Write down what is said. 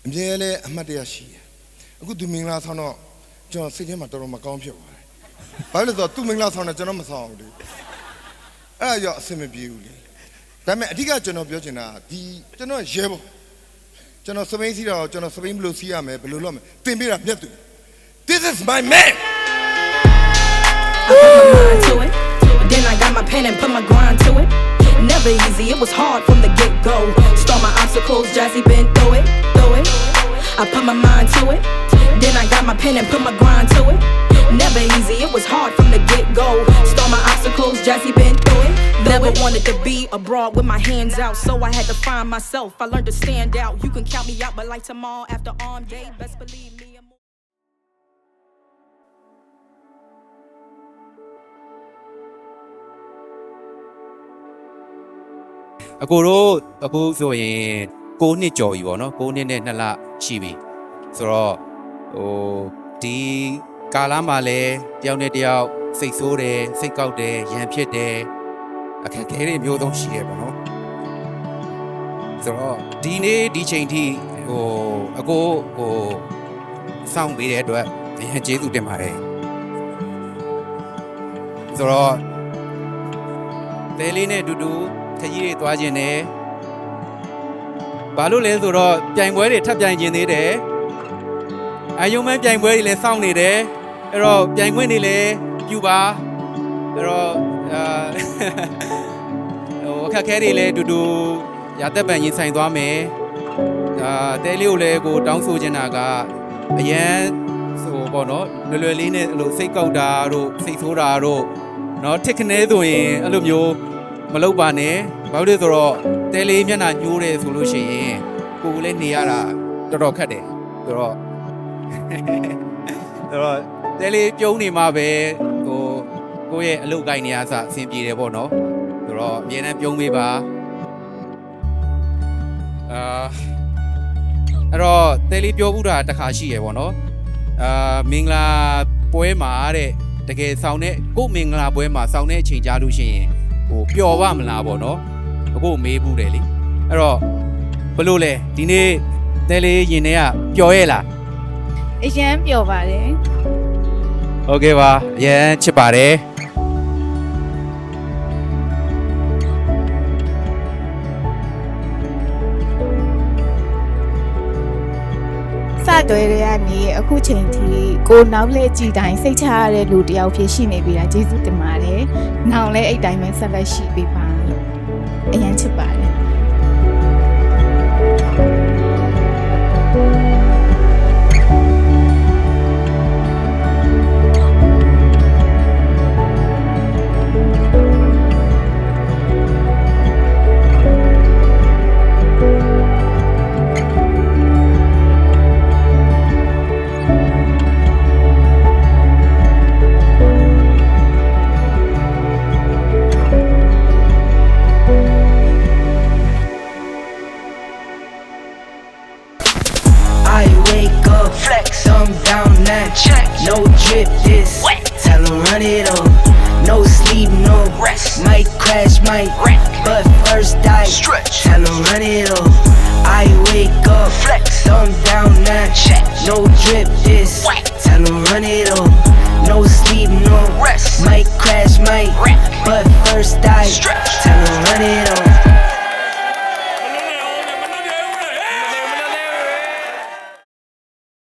အမြဲလဲအမှတ်တရရှိတယ်အခုသူမင်္ဂလာဆောင်တော့ကျွန်တော်စိတ်ထဲမှာတော်တော်မကောင်းဖြစ်သွားတယ်ဘာလို့လဲဆိုတော့သူမင်္ဂလာဆောင်တယ်ကျွန်တော်မဆောင်ဘူးလေအဲ့ဒါကြောင့်အဆင်မပြေဘူးလေဒါပေမဲ့အဓိကကျွန်တော်ပြောချင်တာဒီကျွန်တော်ရဲဘော်ကျွန်တော်စပိန်စီးတော့ကျွန်တော်စပိန်ဘယ်လိုစီးရမယ်ဘယ်လိုလုပ်မယ်သင်ပေးတာမြတ်သူ This is my man I put my mind to it then I got my pen and put my grind to it never easy it was hard from the get-go start my obstacles Jazzy been through it I put my mind to it then I got my pen and put my grind to it never easy it was hard from the get-go start my obstacles Jazzy been through it never wanted to be abroad with my hands out so I had to find myself I learned to stand out you can count me out but like tomorrow after arm day best believe meအခုတို့အခုဆိုရင်6နှစ်ကျော်ပြီပေါ့နော်6နှစ်နဲ့2လရှိပြီဆိုတော့ဒီကာလမှာလည်းတယောက်နဲ့တယောက်စိတ်ဆိုးတယ်စိတ်ကောက်တယ်ရန်ဖြစ်တယ်အခက်အခဲတွေမျိုးစုံရှိတယ်ပေါ့နော်ဆိုတော့ဒီနေ့ဒီချိန်ထိအခုစောင့်ပေးတဲ့အတွက်အရင်ကျေးဇူးတင်ပါတယ်ဆိုတော့တဲလေးနဲ့တူတူခကြီးတွေသွားခြင်းနဲ့ဘာလို့လဲဆိုတော့ပြိုင်ပွဲတွေထပ်ပြိုင်ခြင်းသေးတယ်အယုံမဲပြိုင်ပွဲတွေလည်းစောင့်နေတယ်အဲ့တော့ပြိုင်ခွင့်တွေလည်းပြုပါအဲ့တော့အခက်အခဲတွေလည်းတူတူရသက်ပံရင်ဆိုင်သွားမယ်တဲလေးကိုလည်းကိုတောင်းဆိုချင်တာကအရန်ဆိုပေါ့နော်လွယ်လွယ်လေးနဲ့အဲ့လိုစိတ်ကောက်တာတို့စိတ်ဆိုးတာတို့နော်ထစ်ခနဲဆိုရင်အဲ့လိုမျိုးမလုပ်ပါနဲ့ဘာလို့လဲဆိုတော့တဲလေးမျက်နှာညှိုးတယ်ဆိုလို့ရှိရင်ကိုယ်လည်းနေရတာတော်တော်ခက်တယ်ဆိုတော့တဲလေးပြုံးနေမှာပဲကိုယ့်ရဲ့အလုပ်ကိုင်းနေရစအဆင်ပြေတယ်ပေါ့နော်ဆိုတော့အမြဲတမ်းပြုံးပေးပါအဲ့တော့တဲလေးပြောဘူးတာတစ်ခါရှိရပေါ့နော်မင်္ဂလာပွဲမှာတဲ့တကယ်ဆောင်တဲ့ကို့မင်္ဂလာပွဲမှာဆောင်တဲ့အချိန်ကြားလို့ရှိရင်ပျော်ပါမလားပေါ့နော်အခုမေးဘူးတယ်လေအဲ့တော့ဘယ်လိုလဲဒီနေ့တဲလေးရင်ထဲကပျော်ရဲ့လားအရန်ပျော်ပါတယ်ဟုတ်ကဲ့ပါအရန်ချစ်ပါတယ်စတွဲတွေကနေအခုချိန်ထိကိုနောက်လဲကြည်တိုင်းစိတ်ချရတဲ့လူတယောက်ဖြစ်ရှိနေပြီလားကျေးဇူးတင်ပါတယ်။နောက်လဲအဲ့တိုင်းပဲဆက်လက်ရှိပေးပါလို့အရင်ချစ်ပါတယ်။ Flex, I'm down now. Check. No drip, this. Wet. Tell 'em run it up. No sleep, no rest. Might crash, might wreck. But first I stretch. Tell 'em run it up. I wake up. Flex, I'm down now. Check. No drip, this. Wet. Tell 'em run it up.